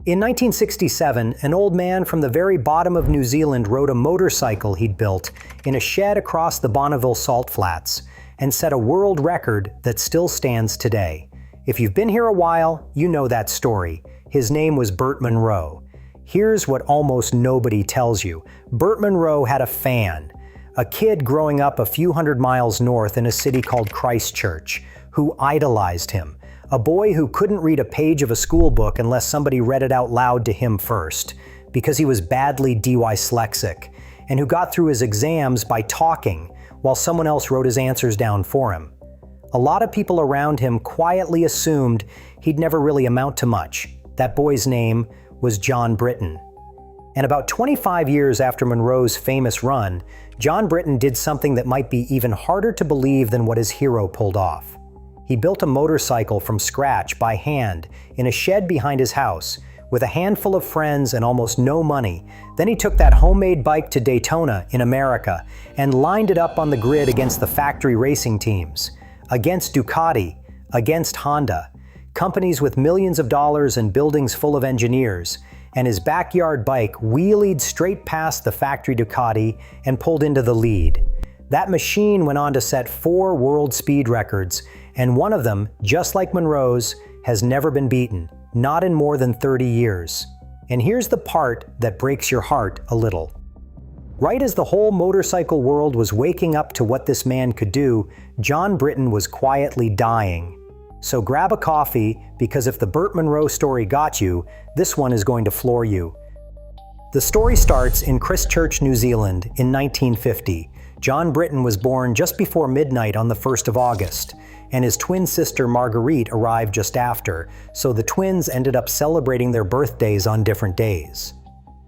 In 1967, an old man from the very bottom of New Zealand rode a motorcycle he'd built in a shed across the Bonneville Salt Flats and set a world record that still stands today. If you've been here a while, you know that story. His name was Burt Munro. Here's what almost nobody tells you. Burt Munro had a fan, a kid growing up a few hundred miles north in a city called Christchurch, who idolized him. A boy who couldn't read a page of a school book unless somebody read it out loud to him first, because he was badly dyslexic, and who got through his exams by talking while someone else wrote his answers down for him. A lot of people around him quietly assumed he'd never really amount to much. That boy's name was John Britten. And about 25 years after Munro's famous run, John Britten did something that might be even harder to believe than what his hero pulled off. He built a motorcycle from scratch by hand in a shed behind his house with a handful of friends and almost no money. Then he took that homemade bike to Daytona in America and lined it up on the grid against the factory racing teams, against Ducati, against Honda, companies with millions of dollars and buildings full of engineers, and his backyard bike wheelied straight past the factory Ducati and pulled into the lead. That machine went on to set 4 world speed records, and one of them, just like Munro's, has never been beaten, not in more than 30 years. And here's the part that breaks your heart a little. Right as the whole motorcycle world was waking up to what this man could do, John Britten was quietly dying. So grab a coffee, because if the Burt Munro story got you, this one is going to floor you. The story starts in Christchurch, New Zealand in 1950. John Britten was born just before midnight on the 1st of August, and his twin sister Marguerite arrived just after, so the twins ended up celebrating their birthdays on different days.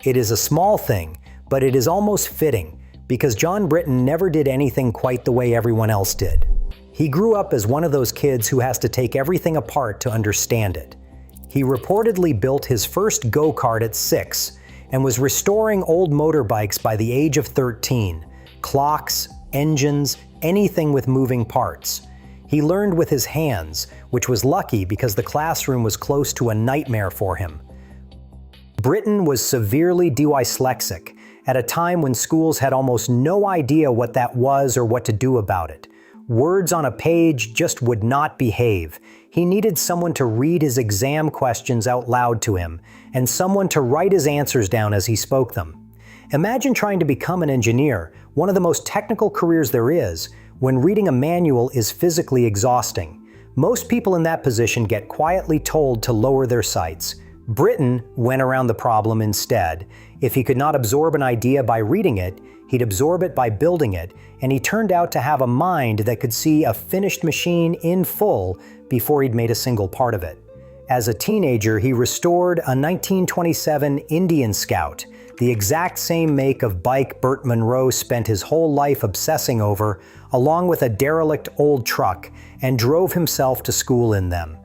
It is a small thing, but it is almost fitting, because John Britten never did anything quite the way everyone else did. He grew up as one of those kids who has to take everything apart to understand it. He reportedly built his first go-kart at 6 and was restoring old motorbikes by the age of 13. Clocks, engines, anything with moving parts. He learned with his hands, which was lucky because the classroom was close to a nightmare for him. Britten was severely dyslexic at a time when schools had almost no idea what that was or what to do about it. Words on a page just would not behave. He needed someone to read his exam questions out loud to him, and someone to write his answers down as he spoke them. Imagine trying to become an engineer, one of the most technical careers there is, when reading a manual is physically exhausting. Most people in that position get quietly told to lower their sights. Britten went around the problem instead. If he could not absorb an idea by reading it, he'd absorb it by building it, and he turned out to have a mind that could see a finished machine in full before he'd made a single part of it. As a teenager, he restored a 1927 Indian Scout, the exact same make of bike Burt Munro spent his whole life obsessing over, along with a derelict old truck, and drove himself to school in them.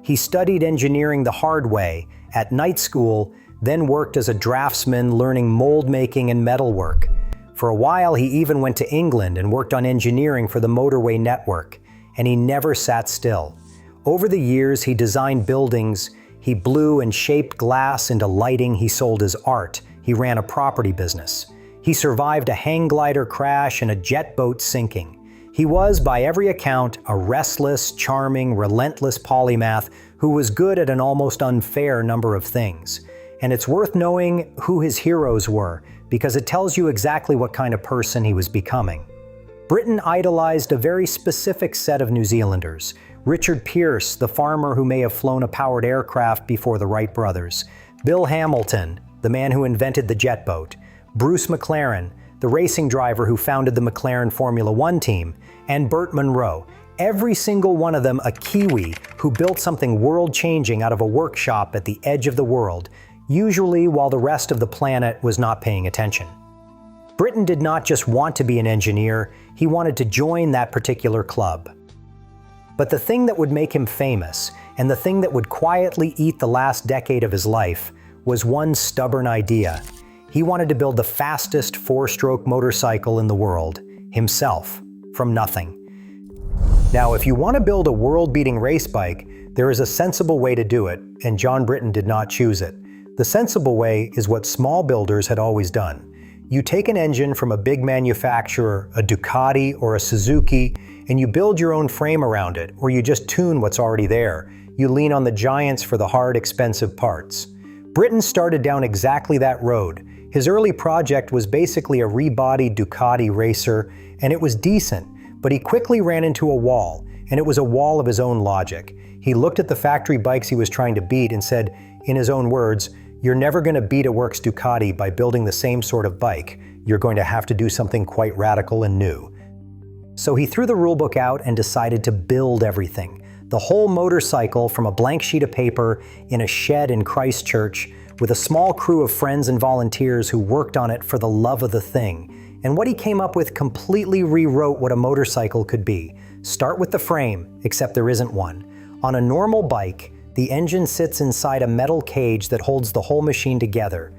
He studied engineering the hard way, at night school, then worked as a draftsman learning mold making and metalwork. For a while, he even went to England and worked on engineering for the motorway network, and he never sat still. Over the years, he designed buildings, he blew and shaped glass into lighting, he sold his art, he ran a property business. He survived a hang glider crash and a jet boat sinking. He was, by every account, a restless, charming, relentless polymath who was good at an almost unfair number of things. And it's worth knowing who his heroes were, because it tells you exactly what kind of person he was becoming. Britten idolized a very specific set of New Zealanders. Richard Pearse, the farmer who may have flown a powered aircraft before the Wright brothers. Bill Hamilton, the man who invented the jet boat. Bruce McLaren, the racing driver who founded the McLaren Formula One team. And Burt Munro, every single one of them a Kiwi who built something world-changing out of a workshop at the edge of the world, usually while the rest of the planet was not paying attention. Britten did not just want to be an engineer, he wanted to join that particular club. But the thing that would make him famous, and the thing that would quietly eat the last decade of his life, was one stubborn idea. He wanted to build the fastest 4-stroke motorcycle in the world, himself, from nothing. Now, if you want to build a world-beating race bike, there is a sensible way to do it, and John Britten did not choose it. The sensible way is what small builders had always done. You take an engine from a big manufacturer, a Ducati or a Suzuki, and you build your own frame around it, or you just tune what's already there. You lean on the giants for the hard, expensive parts. Britten started down exactly that road. His early project was basically a rebodied Ducati racer, and it was decent, but he quickly ran into a wall, and it was a wall of his own logic. He looked at the factory bikes he was trying to beat and said, in his own words, "You're never going to beat a works Ducati by building the same sort of bike. You're going to have to do something quite radical and new." So he threw the rulebook out and decided to build everything. The whole motorcycle from a blank sheet of paper in a shed in Christchurch with a small crew of friends and volunteers who worked on it for the love of the thing. And what he came up with completely rewrote what a motorcycle could be. Start with the frame, except there isn't one. On a normal bike, the engine sits inside a metal cage that holds the whole machine together.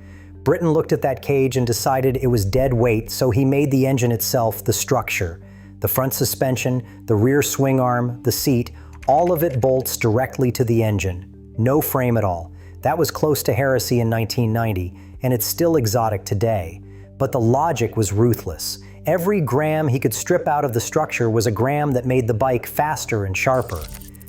Britten looked at that cage and decided it was dead weight, so he made the engine itself the structure. The front suspension, the rear swing arm, the seat, all of it bolts directly to the engine. No frame at all. That was close to heresy in 1990, and it's still exotic today. But the logic was ruthless. Every gram he could strip out of the structure was a gram that made the bike faster and sharper.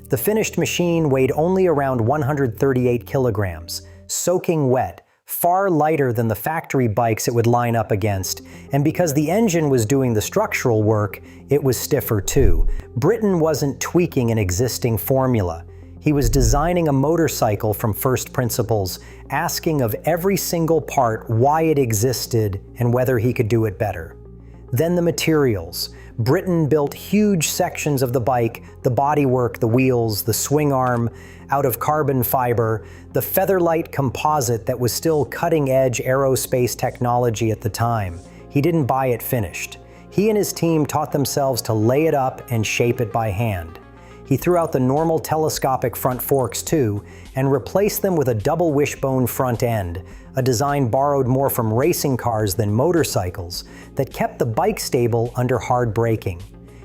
The finished machine weighed only around 138 kilograms, soaking wet, far lighter than the factory bikes it would line up against, and because the engine was doing the structural work, it was stiffer too. Britten wasn't tweaking an existing formula. He was designing a motorcycle from first principles, asking of every single part why it existed and whether he could do it better. Then the materials. Britten built huge sections of the bike, the bodywork, the wheels, the swing arm, out of carbon fiber, the featherlight composite that was still cutting-edge aerospace technology at the time. He didn't buy it finished. He and his team taught themselves to lay it up and shape it by hand. He threw out the normal telescopic front forks too, and replaced them with a double wishbone front end, a design borrowed more from racing cars than motorcycles, that kept the bike stable under hard braking.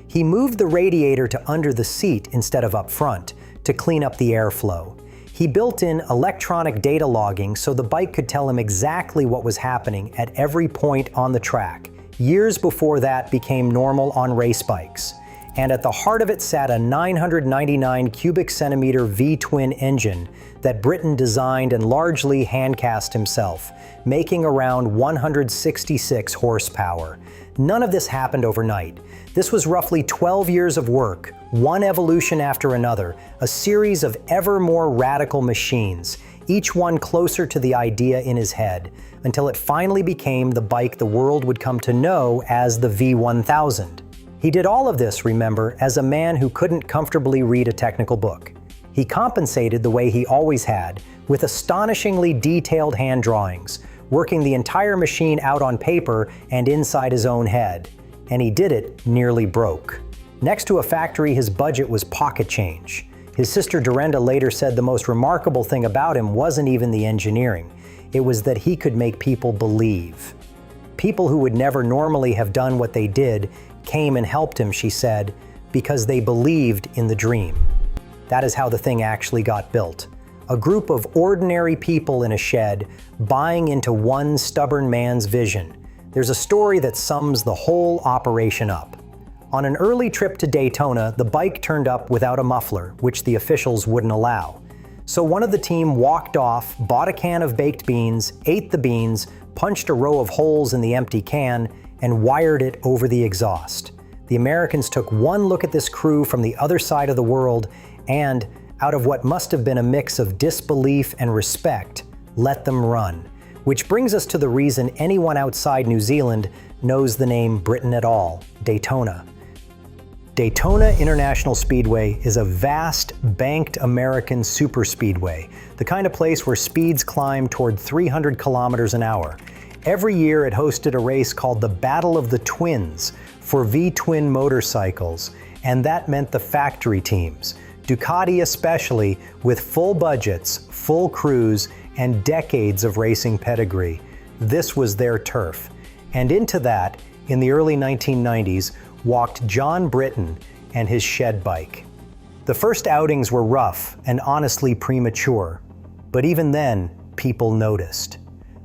He moved the radiator to under the seat instead of up front, to clean up the airflow. He built in electronic data logging so the bike could tell him exactly what was happening at every point on the track, years before that became normal on race bikes. And at the heart of it sat a 999 cubic centimeter V-twin engine that Britten designed and largely hand-cast himself, making around 166 horsepower. None of this happened overnight. This was roughly 12 years of work, one evolution after another, a series of ever more radical machines, each one closer to the idea in his head, until it finally became the bike the world would come to know as the V1000. He did all of this, remember, as a man who couldn't comfortably read a technical book. He compensated the way he always had, with astonishingly detailed hand drawings, working the entire machine out on paper and inside his own head. And he did it nearly broke. Next to a factory, his budget was pocket change. His sister Dorinda later said the most remarkable thing about him wasn't even the engineering. It was that he could make people believe. People who would never normally have done what they did came and helped him, she said, because they believed in the dream. That is how the thing actually got built. A group of ordinary people in a shed buying into one stubborn man's vision. There's a story that sums the whole operation up. On an early trip to Daytona, the bike turned up without a muffler, which the officials wouldn't allow. So one of the team walked off, bought a can of baked beans, ate the beans, punched a row of holes in the empty can, and wired it over the exhaust. The Americans took one look at this crew from the other side of the world and, out of what must have been a mix of disbelief and respect, let them run. Which brings us to the reason anyone outside New Zealand knows the name Britten at all, Daytona. Daytona International Speedway is a vast, banked American superspeedway, the kind of place where speeds climb toward 300 kilometers an hour. Every year it hosted a race called the Battle of the Twins for V-twin motorcycles, and that meant the factory teams, Ducati especially, with full budgets, full crews, and decades of racing pedigree. This was their turf. And into that, in the early 1990s, walked John Britten and his shed bike. The first outings were rough and honestly premature, but even then, people noticed.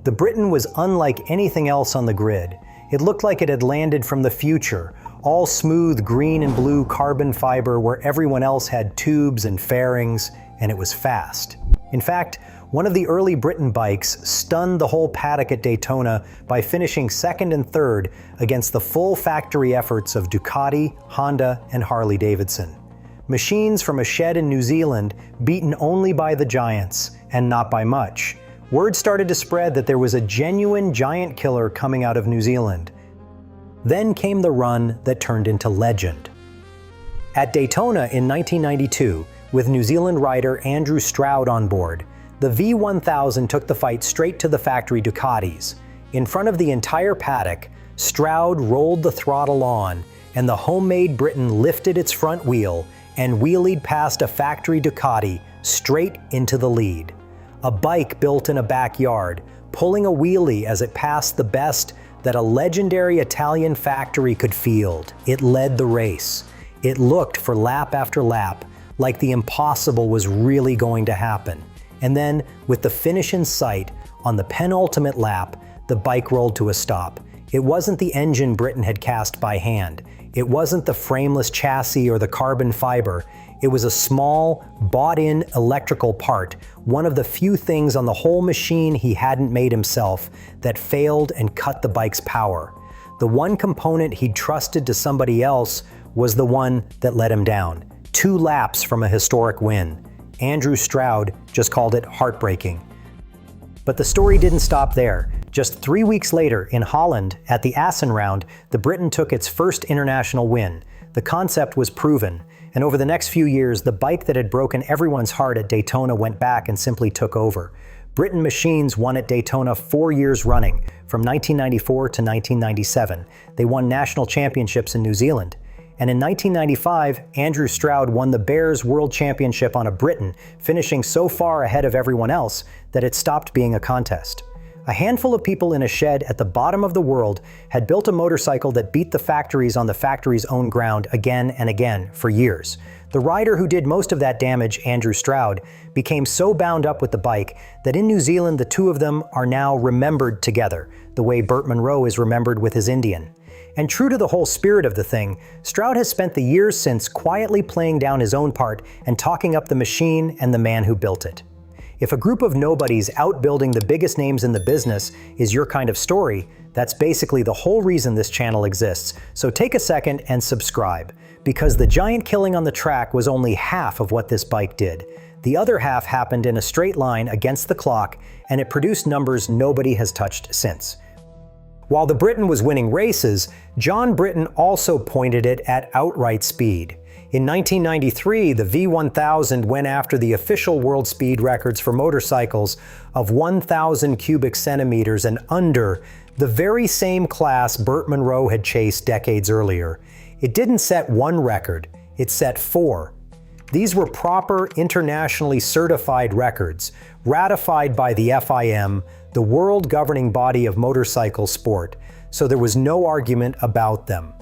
The Britten was unlike anything else on the grid. It looked like it had landed from the future, all smooth green and blue carbon fiber where everyone else had tubes and fairings, and it was fast. In fact, one of the early Britten bikes stunned the whole paddock at Daytona by finishing second and third against the full factory efforts of Ducati, Honda, and Harley-Davidson. Machines from a shed in New Zealand beaten only by the giants, and not by much. Word started to spread that there was a genuine giant killer coming out of New Zealand. Then came the run that turned into legend. At Daytona in 1992, with New Zealand rider Andrew Stroud on board, the V1000 took the fight straight to the factory Ducatis. In front of the entire paddock, Stroud rolled the throttle on, and the homemade Britten lifted its front wheel and wheelied past a factory Ducati straight into the lead. A bike built in a backyard, pulling a wheelie as it passed the best that a legendary Italian factory could field. It led the race. It looked for lap after lap like the impossible was really going to happen. And then, with the finish in sight, on the penultimate lap, the bike rolled to a stop. It wasn't the engine Britten had cast by hand. It wasn't the frameless chassis or the carbon fiber. It was a small, bought-in electrical part, one of the few things on the whole machine he hadn't made himself, that failed and cut the bike's power. The one component he'd trusted to somebody else was the one that let him down. 2 laps from a historic win. Andrew Stroud just called it heartbreaking. But the story didn't stop there. Just 3 weeks later, in Holland, at the Assen round, the Britten took its first international win. The concept was proven, and over the next few years, the bike that had broken everyone's heart at Daytona went back and simply took over. Britten machines won at Daytona 4 years running, from 1994 to 1997. They won national championships in New Zealand. And in 1995, Andrew Stroud won the Bears World Championship on a Britten, finishing so far ahead of everyone else that it stopped being a contest. A handful of people in a shed at the bottom of the world had built a motorcycle that beat the factories on the factory's own ground again and again for years. The rider who did most of that damage, Andrew Stroud, became so bound up with the bike that in New Zealand the two of them are now remembered together, the way Burt Munro is remembered with his Indian. And true to the whole spirit of the thing, Stroud has spent the years since quietly playing down his own part and talking up the machine and the man who built it. If a group of nobodies outbuilding the biggest names in the business is your kind of story, that's basically the whole reason this channel exists. So take a second and subscribe, because the giant killing on the track was only half of what this bike did. The other half happened in a straight line against the clock, and it produced numbers nobody has touched since. While the Britten was winning races, John Britten also pointed it at outright speed. In 1993, the V1000 went after the official world speed records for motorcycles of 1,000 cubic centimeters and under, the very same class Burt Munro had chased decades earlier. It didn't set one record, it set 4. These were proper, internationally certified records, ratified by the FIM, the world governing body of motorcycle sport, so there was no argument about them.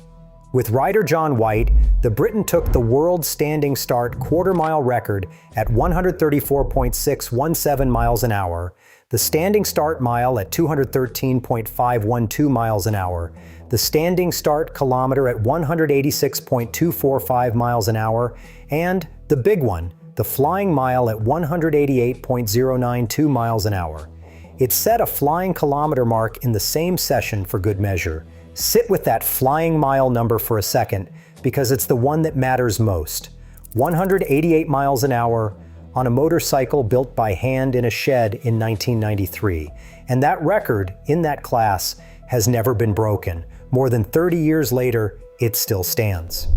With rider John White, the Britten took the world standing start quarter-mile record at 134.617 miles an hour, the standing start mile at 213.512 miles an hour, the standing start kilometer at 186.245 miles an hour, and the big one, the flying mile at 188.092 miles an hour. It set a flying kilometer mark in the same session for good measure. Sit with that flying mile number for a second, because it's the one that matters most. 188 miles an hour on a motorcycle built by hand in a shed in 1993. And that record in that class has never been broken. More than 30 years later, it still stands.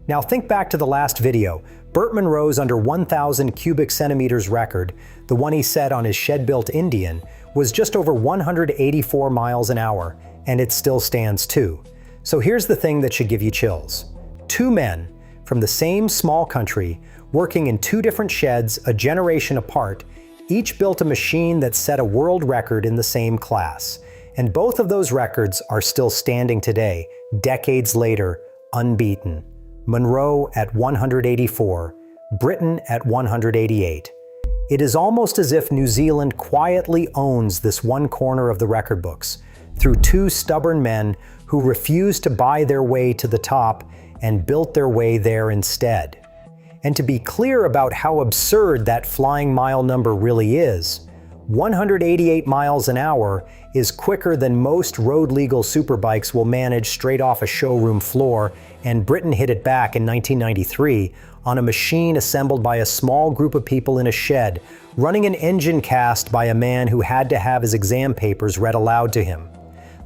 Now think back to the last video. Burt Munro's under 1,000 cubic centimeters record, the one he set on his shed-built Indian, was just over 184 miles an hour, and it still stands too. So here's the thing that should give you chills. 2 men from the same small country, working in 2 different sheds a generation apart, each built a machine that set a world record in the same class. And both of those records are still standing today, decades later, unbeaten. Munro at 184, Britten at 188. It is almost as if New Zealand quietly owns this one corner of the record books, through two stubborn men who refused to buy their way to the top and built their way there instead. And to be clear about how absurd that flying mile number really is, 188 miles an hour is quicker than most road-legal superbikes will manage straight off a showroom floor, and Britten hit it back in 1993 on a machine assembled by a small group of people in a shed, running an engine cast by a man who had to have his exam papers read aloud to him.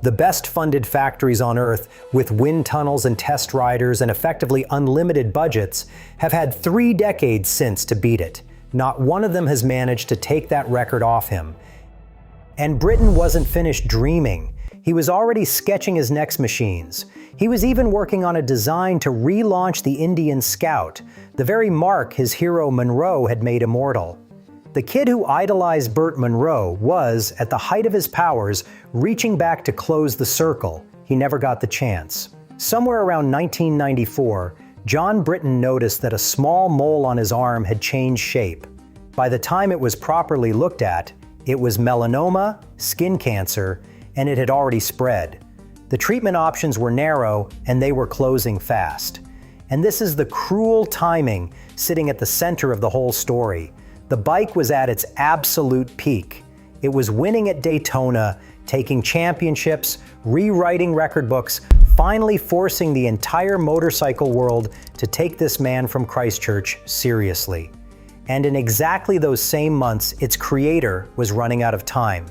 The best-funded factories on Earth, with wind tunnels and test riders and effectively unlimited budgets, have had 3 decades since to beat it. Not one of them has managed to take that record off him. And Britten wasn't finished dreaming. He was already sketching his next machines. He was even working on a design to relaunch the Indian Scout, the very mark his hero Munro had made immortal. The kid who idolized Burt Munro was, at the height of his powers, reaching back to close the circle. He never got the chance. Somewhere around 1994, John Britten noticed that a small mole on his arm had changed shape. By the time it was properly looked at, it was melanoma, skin cancer, and it had already spread. The treatment options were narrow, and they were closing fast. And this is the cruel timing sitting at the center of the whole story. The bike was at its absolute peak. It was winning at Daytona, taking championships, rewriting record books, finally forcing the entire motorcycle world to take this man from Christchurch seriously. And in exactly those same months, its creator was running out of time.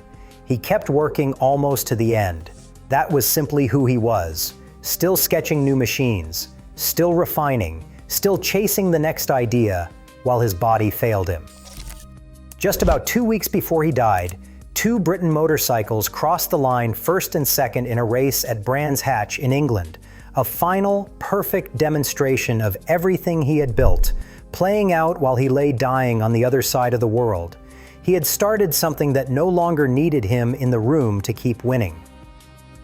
He kept working almost to the end. That was simply who he was. Still sketching new machines, still refining, still chasing the next idea, while his body failed him. Just about 2 weeks before he died, 2 Britten motorcycles crossed the line first and second in a race at Brands Hatch in England, a final, perfect demonstration of everything he had built, playing out while he lay dying on the other side of the world. He had started something that no longer needed him in the room to keep winning.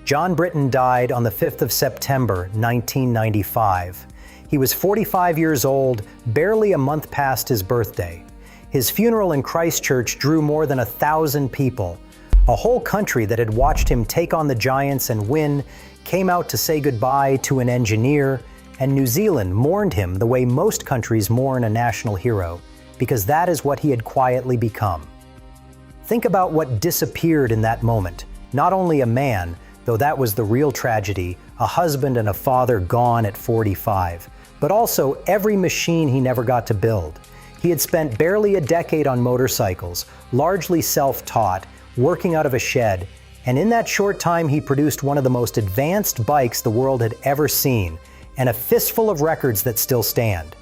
John Britten died on the 5th of September, 1995. He was 45 years old, barely a month past his birthday. His funeral in Christchurch drew more than 1,000 people. A whole country that had watched him take on the giants and win came out to say goodbye to an engineer, and New Zealand mourned him the way most countries mourn a national hero, because that is what he had quietly become. Think about what disappeared in that moment. Not only a man, though that was the real tragedy, a husband and a father gone at 45, but also every machine he never got to build. He had spent barely a decade on motorcycles, largely self-taught, working out of a shed, and in that short time he produced one of the most advanced bikes the world had ever seen, and a fistful of records that still stand.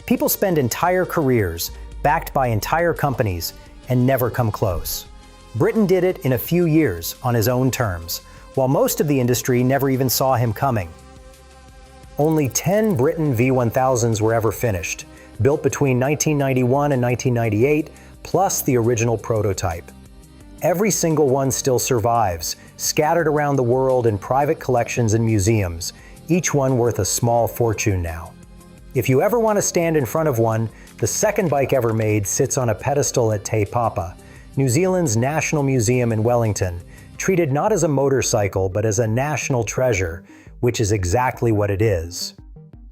People spend entire careers, backed by entire companies, and never come close. Britten did it in a few years, on his own terms, while most of the industry never even saw him coming. Only 10 Britten V1000s were ever finished, built between 1991 and 1998, plus the original prototype. Every single one still survives, scattered around the world in private collections and museums, each one worth a small fortune now. If you ever want to stand in front of one, the second bike ever made sits on a pedestal at Te Papa, New Zealand's National Museum in Wellington, treated not as a motorcycle but as a national treasure, which is exactly what it is.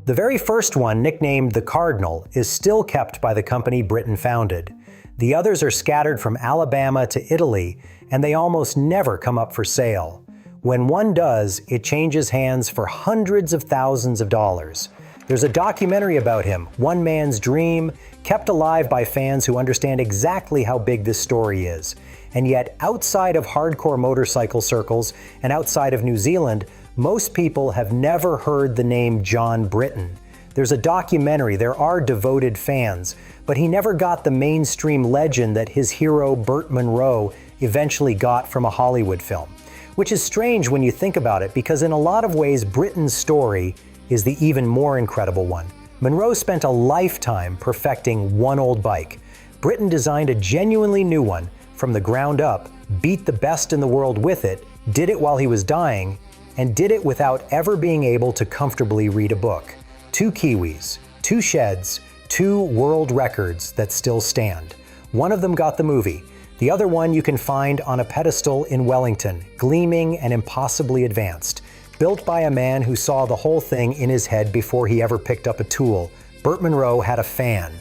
The very first one, nicknamed the Cardinal, is still kept by the company Britten founded. The others are scattered from Alabama to Italy, and they almost never come up for sale. When one does, it changes hands for hundreds of thousands of dollars. There's a documentary about him, One Man's Dream, kept alive by fans who understand exactly how big this story is. And yet, outside of hardcore motorcycle circles and outside of New Zealand, most people have never heard the name John Britten. There's a documentary, there are devoted fans, but he never got the mainstream legend that his hero Burt Munro eventually got from a Hollywood film. Which is strange when you think about it, because in a lot of ways Britten's story is the even more incredible one. Munro spent a lifetime perfecting one old bike. Britten designed a genuinely new one from the ground up, beat the best in the world with it, did it while he was dying, and did it without ever being able to comfortably read a book. 2 Kiwis, 2 sheds, 2 world records that still stand. One of them got the movie. The other one you can find on a pedestal in Wellington, gleaming and impossibly advanced. Built by a man who saw the whole thing in his head before he ever picked up a tool. Burt Munro had a fan.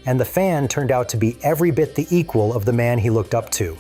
And the fan turned out to be every bit the equal of the man he looked up to.